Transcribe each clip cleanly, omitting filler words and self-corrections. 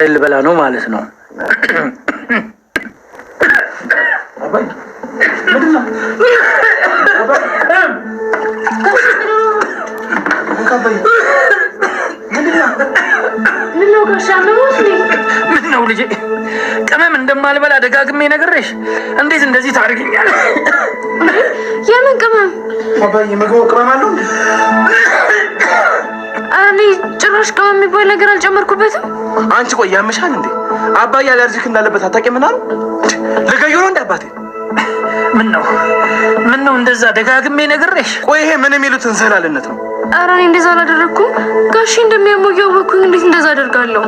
ልበላ ነው ማለት ነው። ምነው ልጄ ቅመም እንደማልበላ ደጋግሜ ነግሬሽ እንዴት እንደዚህ ታደርጊኛለሽ? የምን ቅመም? አባዬ ምግቡ ቅመም አለው? እኔ ጭራሽ ቅመም የሚባል ነገር አልጨመርኩበትም። አንቺ ቆይ ያምሻል እንዴ? አባዬ አለርጂክ እንዳለበት አታውቂም? ምን አሉ? ልገዩ ነው እንደ አባቴ? ምነው እንደዛ ደጋግሜ ነግሬሽ? ቆይ ይሄ ምን የሚሉት እንስላልነት ነው? ኧረ እኔ እንደዛ አላደረኩም። ጋሼ እንደሚያመው እያወኩኝ እንዴት እንደዛ አደርጋለሁ?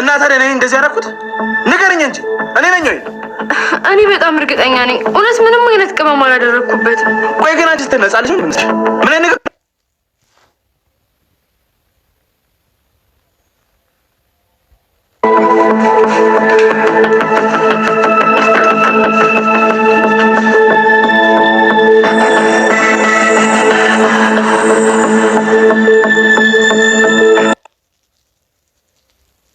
እና ታዲያ እኔ እንደዚህ ያደረኩት ንገረኝ እንጂ እኔ ነኝ ወይ? እኔ በጣም እርግጠኛ ነኝ እውነት ምንም አይነት ቅመም አላደረኩበትም። ቆይ ግን አንቺ ስትነጻለሽ ምን ነገር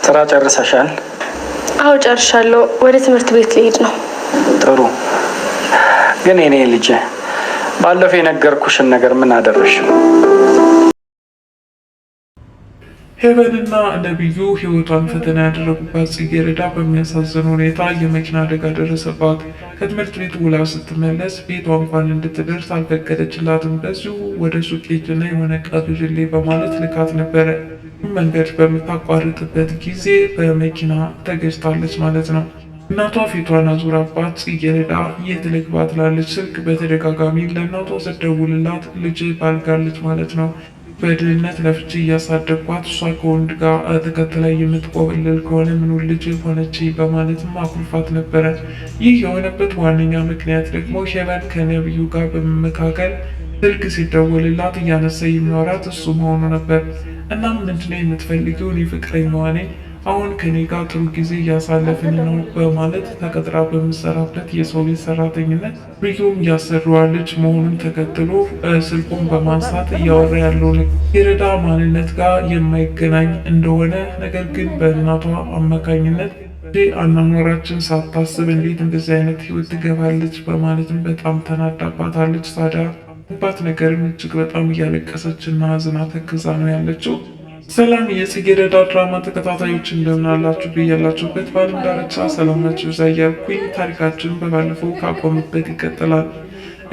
ስራ ጨርሰሻል? አዎ ጨርሻለሁ። ወደ ትምህርት ቤት ልሄድ ነው። ጥሩ። ግን እኔ ልጅ ባለፈው የነገርኩሽን ነገር ምን አደረሽው? ሄቨንና ነቢዩ ህይወቷን ፈተና ያደረጉባት ጽጌረዳ በሚያሳዝን ሁኔታ የመኪና አደጋ ደረሰባት። ከትምህርት ቤት ውላ ስትመለስ ቤቷ እንኳን እንድትደርስ አልፈቀደችላትም። በዚሁ ወደ ሱቅ ሂጂና የሆነ ዕቃ ግዢልኝ በማለት ልካት ነበረ። መንገድ በምታቋርጥበት ጊዜ በመኪና ተገጭታለች ማለት ነው። እናቷ ፊቷን አዙራባት ጽጌረዳ የት ልግባ ትላለች። ስልክ በተደጋጋሚ ለእናቷ ስትደውልላት ልጅ ባልጋለች ማለት ነው። በድህነት ለፍቼ እያሳደግኳት እሷ ከወንድ ጋር ተከትላ የምትቆበልል ከሆነ ምኑ ልጅ ሆነች በማለትም አኩርፋት ነበረ። ይህ የሆነበት ዋነኛ ምክንያት ደግሞ ሄቨን ከነቢዩ ጋር በመመካከል ስልክ ሲደወልላት እያነሳ የሚያወራት እሱ መሆኑ ነበር። እናም ምንድነው የምትፈልጊው? እኔ ፍቅረኛዋ ነኝ፣ አሁን ከኔ ጋር ጥሩ ጊዜ እያሳለፍን ነው በማለት ተቀጥራ በምሰራበት የሰው ቤት ሰራተኝነት ብዩም ያሰራዋ ልጅ መሆኑን ተከትሎ ስልኩን በማንሳት እያወራ ያለው ጽጌረዳ ማንነት ጋር የማይገናኝ እንደሆነ ነገር ግን በእናቷ አማካኝነት አናኗራችን ሳታስብ እንዴት እንደዚህ አይነት ህይወት ትገባለች በማለትም በጣም ተናዳባታለች። ታዲያ ባት ነገርም እጅግ በጣም እያለቀሰች እና አዝና ተክዛ ነው ያለችው። ሰላም የጽጌረዳ ድራማ ተከታታዮች እንደምን አላችሁ? ብያላችሁበት በዓለም ዳርቻ ሰላማችሁ ይብዛ እያልኩኝ ታሪካችን በባለፈው ካቆምበት ይቀጥላል።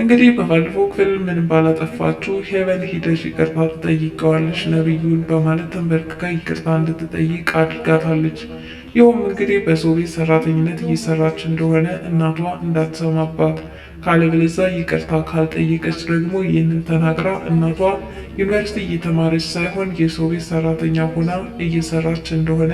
እንግዲህ በባለፈው ክፍል ምንም ባላጠፋችሁ ሄቨን ሂደሽ ይቅርታ ትጠይቀዋለች ነቢዩን በማለት ተንበርክካ ይቅርታ እንድትጠይቅ አድርጋታለች። ይኸውም እንግዲህ በሰው ቤት ሰራተኝነት እየሰራች እንደሆነ እናቷ እንዳትሰማባት ካለበለዚያ ይቅርታ ካልጠየቀች ደግሞ ይህንን ተናግራ እናቷ ዩኒቨርሲቲ እየተማረች ሳይሆን የሰው ቤት ሰራተኛ ሆና እየሰራች እንደሆነ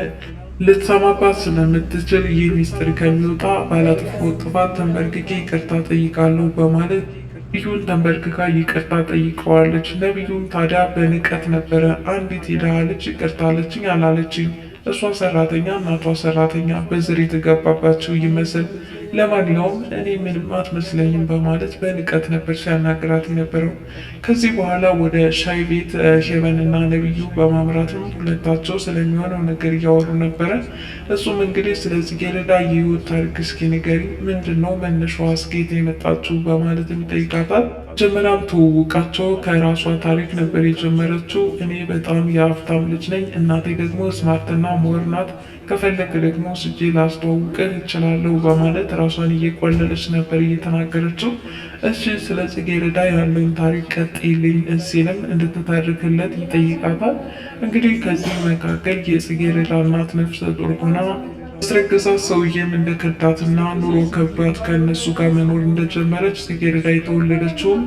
ልትሰማባት ስለምትችል ይህ ሚስጥር ከሚወጣ ባላጠፋው ጥፋት ተንበርክኬ ይቅርታ ጠይቃለሁ በማለት ነቢዩን ተንበርክካ ይቅርታ ጠይቀዋለች። ነቢዩም ታዲያ በንቀት ነበረ አንዲት የድሃ ልጅ ይቅርታ አለችኝ አላለችኝ፣ እሷ ሰራተኛ እናቷ ሰራተኛ በዝር የተገባባቸው ይመስል ለማንኛውም እኔ ምንም አትመስለኝም በማለት በንቀት ነበር ሲያናግራት የነበረው። ከዚህ በኋላ ወደ ሻይ ቤት ሄቨን እና ነቢዩ በማምራትም ሁለታቸው ስለሚሆነው ነገር እያወሩ ነበረ። እሱም እንግዲህ ስለ ጽጌረዳ የህይወት ታሪክ እስኪ ንገሪኝ፣ ምንድን ነው መነሻዋ? እስከየት የመጣችው በማለትም ይጠይቃታል። መጀመሪያም ትውውቃቸው ከራሷ ታሪክ ነበር የጀመረችው። እኔ በጣም የሀብታም ልጅ ነኝ፣ እናቴ ደግሞ ስማርትና ምሁር ናት፣ ከፈለግ ደግሞ ስጄ ላስተዋውቅህ እችላለሁ በማለት ራሷን እየቆለለች ነበር እየተናገረችው። እሺ ስለ ጽጌረዳ ያለውን ታሪክ ቀጥይልኝ ሲልም እንድትተርክለት ይጠይቃታል። እንግዲህ ከዚህ መካከል የጽጌረዳ እናት ነፍሰ ጡር ሆና አስረግዛት ሰውዬም እንደከዳትና ኑሮ ከብዷት ከእነሱ ጋር መኖር እንደጀመረች ጽጌረዳ የተወለደችውም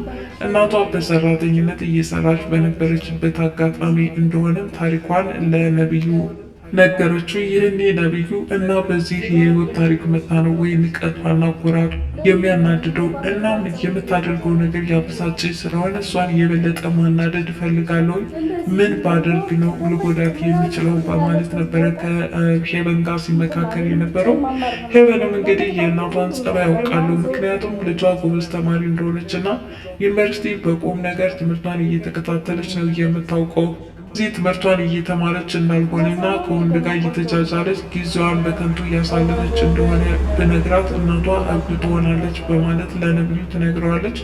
እናቷ በሰራተኝነት እየሰራች በነበረችበት አጋጣሚ እንደሆነም ታሪኳን ለነቢዩ ነገረችው። ይህኔ ነቢዩ እና በዚህ የህይወት ታሪክ መታ ነው ወይ ንቀቷና ኩራቱ የሚያናድደው? እናም የምታደርገው ነገር ያበሳጭ ስለሆነ እሷን የበለጠ ማናደድ እፈልጋለሁ። ምን ባደርግ ነው ልጎዳት የሚችለው በማለት ነበረ ከሄቨን ጋር ሲመካከል የነበረው። ሄቨንም እንግዲህ የእናቷን ጸባይ ያውቃለሁ፣ ምክንያቱም ልጇ ጎበዝ ተማሪ እንደሆነች እና ዩኒቨርሲቲ በቁም ነገር ትምህርቷን እየተከታተለች ነው የምታውቀው። እዚህ ትምህርቷን እየተማረች እንዳልሆነና ከወንድ ጋር እየተጃጃለች ጊዜዋን በከንቱ እያሳለፈች እንደሆነ በነግራት እናቷ እብድ ትሆናለች በማለት ለነብዩ ትነግረዋለች።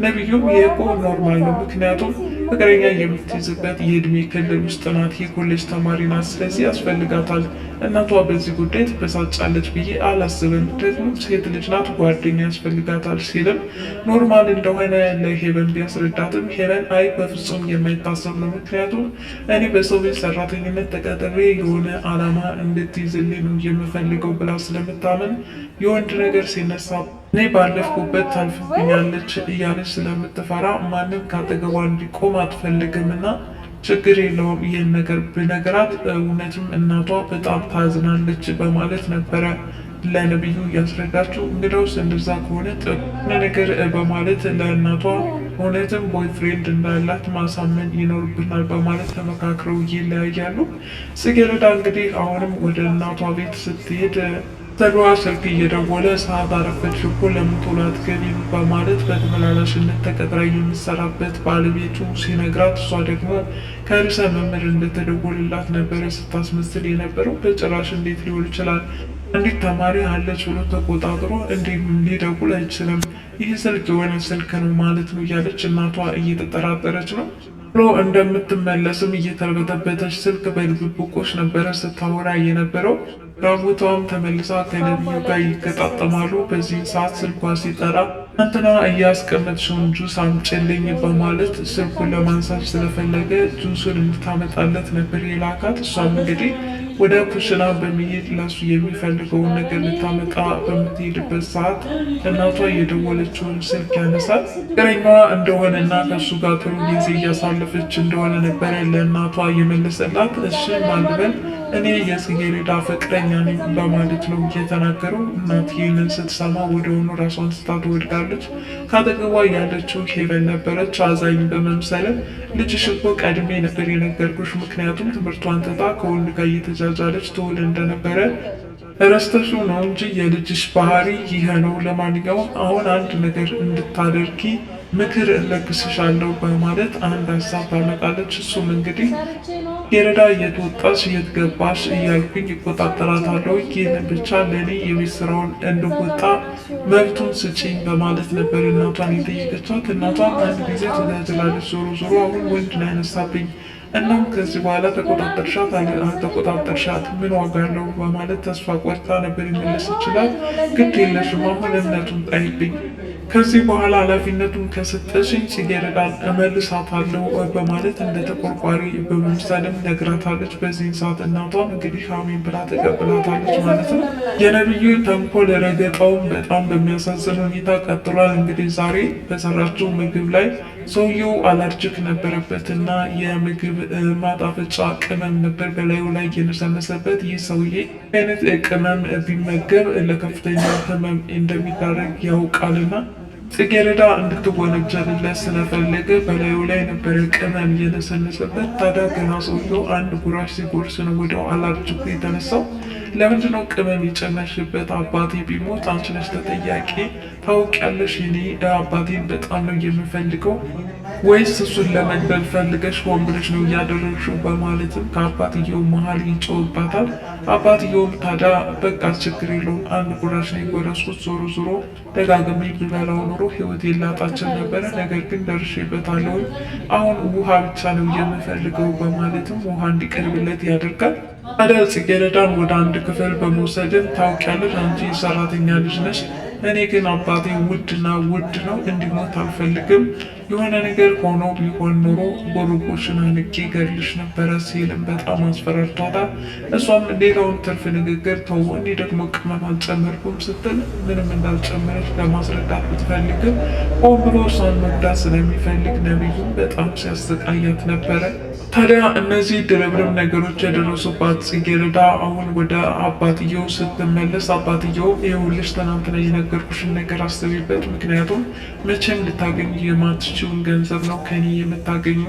ነብዩም ይሄ እኮ ኖርማል ነው፣ ምክንያቱም ፍቅረኛ የምትይዝበት የእድሜ ክልል ውስጥ ናት፣ የኮሌጅ ተማሪ ናት፣ ስለዚህ ያስፈልጋታል። እናቷ በዚህ ጉዳይ ትበሳጫለች ብዬ አላስብም፣ ደግሞ ሴት ልጅ ናት፣ ጓደኛ ያስፈልጋታል ሲልም ኖርማል እንደሆነ ለሄቨን ቢያስረዳትም ሄቨን አይ በፍጹም የማይታሰብ ነው፣ ምክንያቱም እኔ በሰው ቤት ሰራተኝነት ተቀጥሬ የሆነ አላማ እንድትይዝልኝ ነው የምፈልገው ብላ ስለምታምን የወንድ ነገር ሲነሳ እኔ ባለፍኩበት ታልፍብኛለች እያለች ስለምትፈራ ማንም ካጠገቧ እንዲቆም አትፈልግም እና ችግር የለውም ይህን ነገር ብነግራት እውነትም እናቷ በጣም ታዝናለች በማለት ነበረ ለነብዩ ያስረዳችው። እንግዲያውስ እንደዛ ከሆነ ጥሩ ነገር በማለት ለእናቷ እውነትም ቦይፍሬንድ እንዳላት ማሳመን ይኖርብናል በማለት ተመካክረው ይለያያሉ። ጽጌረዳ እንግዲህ አሁንም ወደ እናቷ ቤት ስትሄድ ተድዋ ስልክ እየደወለ ሰዓት አረፈድሽ እኮ ለምን ቶሎ አትገቢም በማለት በተመላላሽነት ተቀጥራ የምትሰራበት ባለቤቱ ሲነግራት እሷ ደግሞ ከርዕሰ መምህር እንደተደወልላት ነበረ ስታስመስል የነበረው። በጭራሽ እንዴት ሊሆን ይችላል? አንዲት ተማሪ አለች ብሎ ተቆጣጥሮ እንዲህ ሊደውል አይችልም፣ ይህ ስልክ የሆነ ስልክ ነው ማለት ነው እያለች እናቷ እየተጠራጠረች ነው ብሎ እንደምትመለስም እየተርበተበተች ስልክ በድብብቆች ነበረ ስታወራ የነበረው። ራቦቷም ተመልሳ ከነብዩ ጋር ይገጣጠማሉ። በዚህ ሰዓት ስልኳ ሲጠራ አንተና እያስቀመጥሽውን ጁስ አምጪልኝ በማለት ስልኩን ለማንሳት ስለፈለገ ጁሱን እንድታመጣለት ነበር የላካት። እሷም እንግዲህ ወደ ኩሽና በመሄድ ለሱ የሚፈልገውን ነገር ልታመጣ በምትሄድበት ሰዓት እናቷ የደወለችውን ስልክ ያነሳል። ፍቅረኛዋ እንደሆነና ከሱ ጋር ጥሩ ጊዜ እያሳለፈች እንደሆነ ነበረ ለእናቷ የመለሰላት። እሺ ማልበል እኔ የጽጌረዳ ፍቅረኛ ነኝ በማለት ነው የተናገረው። እናት ይህንን ስትሰማ ወደሆኑ ራሷን ስታ ትወድቃለች። ካጠገቧ ያለችው ሄቨን ነበረች። አዛኝ በመምሰልም ልጅሽ እኮ ቀድሜ ነበር የነገርኩሽ፣ ምክንያቱም ትምህርቷን ትታ ከወንድ ጋር እየተጃጃለች ትውል እንደነበረ ረስተሹ ነው እንጂ የልጅሽ ባህሪ ይሄ ነው። ለማንኛውም አሁን አንድ ነገር እንድታደርጊ ምክር እለግስሻለሁ በማለት አንድ ሀሳብ ታመጣለች። እሱም እንግዲህ ጽጌረዳ የት ወጣች የት ገባች እያልኩኝ ይቆጣጠራታለሁ፣ ይህን ብቻ ለእኔ የቤት ስራውን እንድወጣ መብቱን ስጪኝ በማለት ነበር እናቷን የጠየቀቻት። እናቷን አንድ ጊዜ ትዛዝላለች፣ ዞሮ ዞሮ አሁን ወንድ ነው ያነሳብኝ፣ እናም ከዚህ በኋላ ተቆጣጠርሻት አልተቆጣጠርሻት ምን ዋጋ አለው በማለት ተስፋ ቆርጣ ነበር የመለሰችላት። ግድ የለሽም አሁን እምነቱን ጣይብኝ፣ ከዚህ በኋላ ኃላፊነቱን ከሰጠሽኝ ጽጌረዳን እመልሳታለሁ በማለት እንደ ተቆርቋሪ በመምሰልም ነግራታለች። በዚህን ሰዓት እናቷም እንግዲህ አሜን ብላ ተቀብላታለች ማለት ነው። የነብዩ ተንኮል ረገጣውን በጣም በሚያሳዝን ሁኔታ ቀጥሏል። እንግዲህ ዛሬ በሰራችው ምግብ ላይ ሰውየው አለርጂክ ነበረበትና የምግብ ማጣፈጫ ቅመም ነበር በላዩ ላይ የነሰነሰበት። ይህ ሰውዬ አይነት ቅመም ቢመገብ ለከፍተኛ ህመም እንደሚዳረግ ያውቃልና ጽጌረዳ እንድትወነጀልለት ስለፈለገ በላዩ ላይ ነበረ ቅመም የነሰነሰበት። ታዲያ ገና ሰውየው አንድ ጉራሽ ሲጎርስ ነው ወዲያው አለርጂኩ የተነሳው። ለምንድነው ቅመም የጨመርሽበት? አባቴ ቢሞት አንቺ ነሽ ተጠያቂ፣ ታውቂያለሽ። እኔ አባቴን በጣም ነው የምፈልገው፣ ወይስ እሱን ለመግደል ፈልገሽ ሆን ብለሽ ነው እያደረግሽው? በማለትም ከአባትየው መሀል ይጮህባታል። አባትየውም ታዲያ በቃ ችግር የለውም አንድ ጉራሽ ነው የጎረስኩት፣ ዞሮ ዞሮ ደጋግሜ ብበላው ኖሮ ህይወቴን ላጣችን ነበረ፣ ነገር ግን ደርሼበታለሁ፣ አሁን ውሃ ብቻ ነው የምፈልገው በማለትም ውሃ እንዲቀርብለት ያደርጋል። ታዲያ ጽጌረዳን ወደ አንድ ክፍል በመውሰድም ታውቂያለሽ አንቺ ሰራተኛ ልጅ ነሽ፣ እኔ ግን አባቴ ውድና ውድ ነው፣ እንዲሞት አልፈልግም፣ የሆነ ነገር ሆኖ ቢሆን ኖሮ ቦርቦሽን አንቄ ገድልሽ ነበረ ሲልም በጣም አስፈራርቷታል። እሷም ሌላውን ትርፍ ንግግር ተው፣ እኔ ደግሞ ቅመም አልጨመርኩም ስትል ምንም እንዳልጨመረች ለማስረዳት ብትፈልግም ሆን ብሎ እሷን መጉዳት ስለሚፈልግ ነብዩም በጣም ሲያሰቃያት ነበረ። ታዲያ እነዚህ ድርብርብ ነገሮች የደረሱባት ጽጌረዳ አሁን ወደ አባትየው ስትመለስ አባትየው ይኸውልሽ ትናንትና የነገርኩሽን ነገር አስቢበት፣ ምክንያቱም መቼም ልታገኝ የማትችውን ገንዘብ ነው ከኔ የምታገኙ፣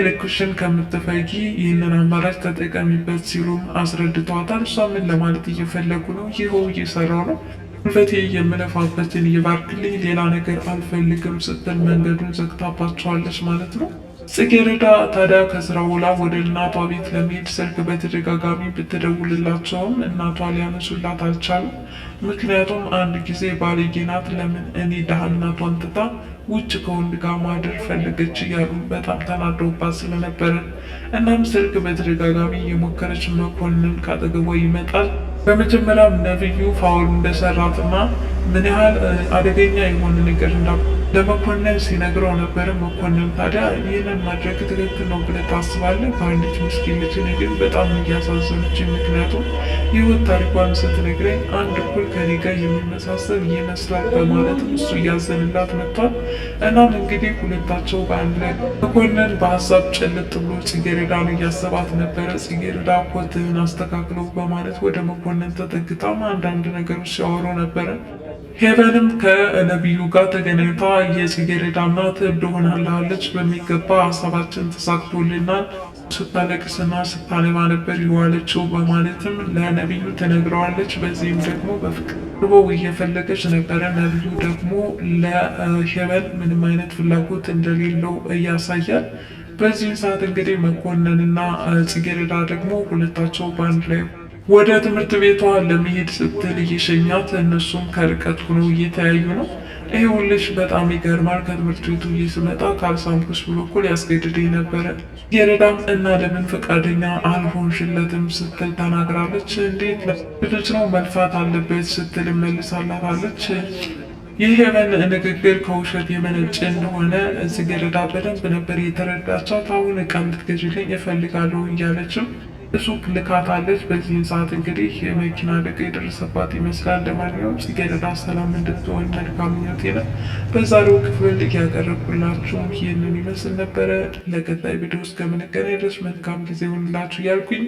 ልክሽን ከምትፈጊ ይህንን አማራጭ ተጠቀሚበት ሲሉም አስረድተዋታል። እሷ ምን ለማለት እየፈለጉ ነው? ይኸው እየሰራው ነው፣ ጉልበቴ የምለፋበትን ይባርክልኝ፣ ሌላ ነገር አልፈልግም ስትል መንገዱን ዘግታባቸዋለች ማለት ነው። ጽጌረዳ ታዲያ ከስራ ውላ ወደ እናቷ ቤት ለመሄድ ስልክ በተደጋጋሚ ብትደውልላቸውም እናቷ ሊያነሱላት አልቻሉም። ምክንያቱም አንድ ጊዜ ባለጌ ናት፣ ለምን እኔ ድሃ እናቷን ትታ ውጭ ከወንድ ጋር ማደር ፈለገች እያሉ በጣም ተናደውባት ስለነበረ እናም ስልክ በተደጋጋሚ የሞከረች መኮንን ካጠገቧ ይመጣል። በመጀመሪያም ነብዩ ፋውል እንደሰራትና ምን ያህል አደገኛ የሆነ ነገር ለመኮንን ሲነግረው ነበረ። መኮንን ታዲያ ይህንን ማድረግ ትክክል ነው ብለህ ታስባለህ? በአንዲት ምስኪን ልጅ ግን በጣም እያሳዘነች፣ ምክንያቱም የህይወት ታሪኳን ስትነግረኝ አንድ እኩል ከኔ ጋር የሚመሳሰል ይመስላል በማለትም እሱ እያዘንላት መጥቷል። እናም እንግዲህ ሁለታቸው በአንድ ላይ መኮንን በሀሳብ ጨልጥ ብሎ ጽጌረዳን እያሰባት ነበረ። ጽጌረዳ ኮትህን አስተካክለው በማለት ወደ መኮንን ተጠግታም አንዳንድ ነገሮች ሲያወሩ ነበረ። ሄቨንም ከነቢዩ ጋር ተገናኝታ የጽጌረዳ እናት እብድ ሆናለች፣ በሚገባ ሀሳባችን ተሳክቶልናል፣ ስታለቅስና ስታለማ ነበር የዋለችው በማለትም ለነቢዩ ትነግረዋለች። በዚህም ደግሞ በፍቅር እየፈለገች ነበረ። ነቢዩ ደግሞ ለሄቨን ምንም አይነት ፍላጎት እንደሌለው እያሳያል። በዚህም ሰዓት እንግዲህ መኮንንና ጽጌረዳ ደግሞ ሁለታቸው በአንድ ላይ ወደ ትምህርት ቤቷ ለመሄድ ስትል እየሸኛት እነሱም ከርቀት ሆነው እየተያዩ ነው። ይሄ ሁልሽ በጣም ይገርማል። ከትምህርት ቤቱ እየስመጣ ካልሳምኩሽ ብሎ እኮ ሊያስገድደኝ ነበረ። ጽጌረዳም እና ለምን ፈቃደኛ አልሆንሽለትም ስትል ተናግራለች። እንዴት ልጅ ነው መልፋት አለበት ስትል መልሳላታለች። የሄቨን ንግግር ከውሸት የመነጨ እንደሆነ ጽጌረዳ በደንብ ነበር የተረዳቻት። አሁን ዕቃ እንድትገዥልኝ እፈልጋለሁ እያለችም ሱቅ ልካታለች። በዚህን ሰዓት እንግዲህ የመኪና አደጋ የደረሰባት ይመስላል። ለማንኛውም ጽጌረዳ ሰላም እንድትሆን መልካም ምኞቴ ነው። በዛሬው ክፍል ያቀረብኩላችሁ ይህንን ይመስል ነበረ። ለቀጣይ ቪዲዮ እስከምንገናኝ ድረስ መልካም ጊዜ ይሁንላችሁ እያልኩኝ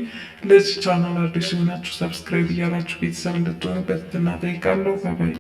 ለዚህ ቻናል አዲስ የሆናችሁ ሰብስክራይብ እያላችሁ ቤተሰብ እንድትሆኑ በትህትና እጠይቃለሁ። ባይ ባይ።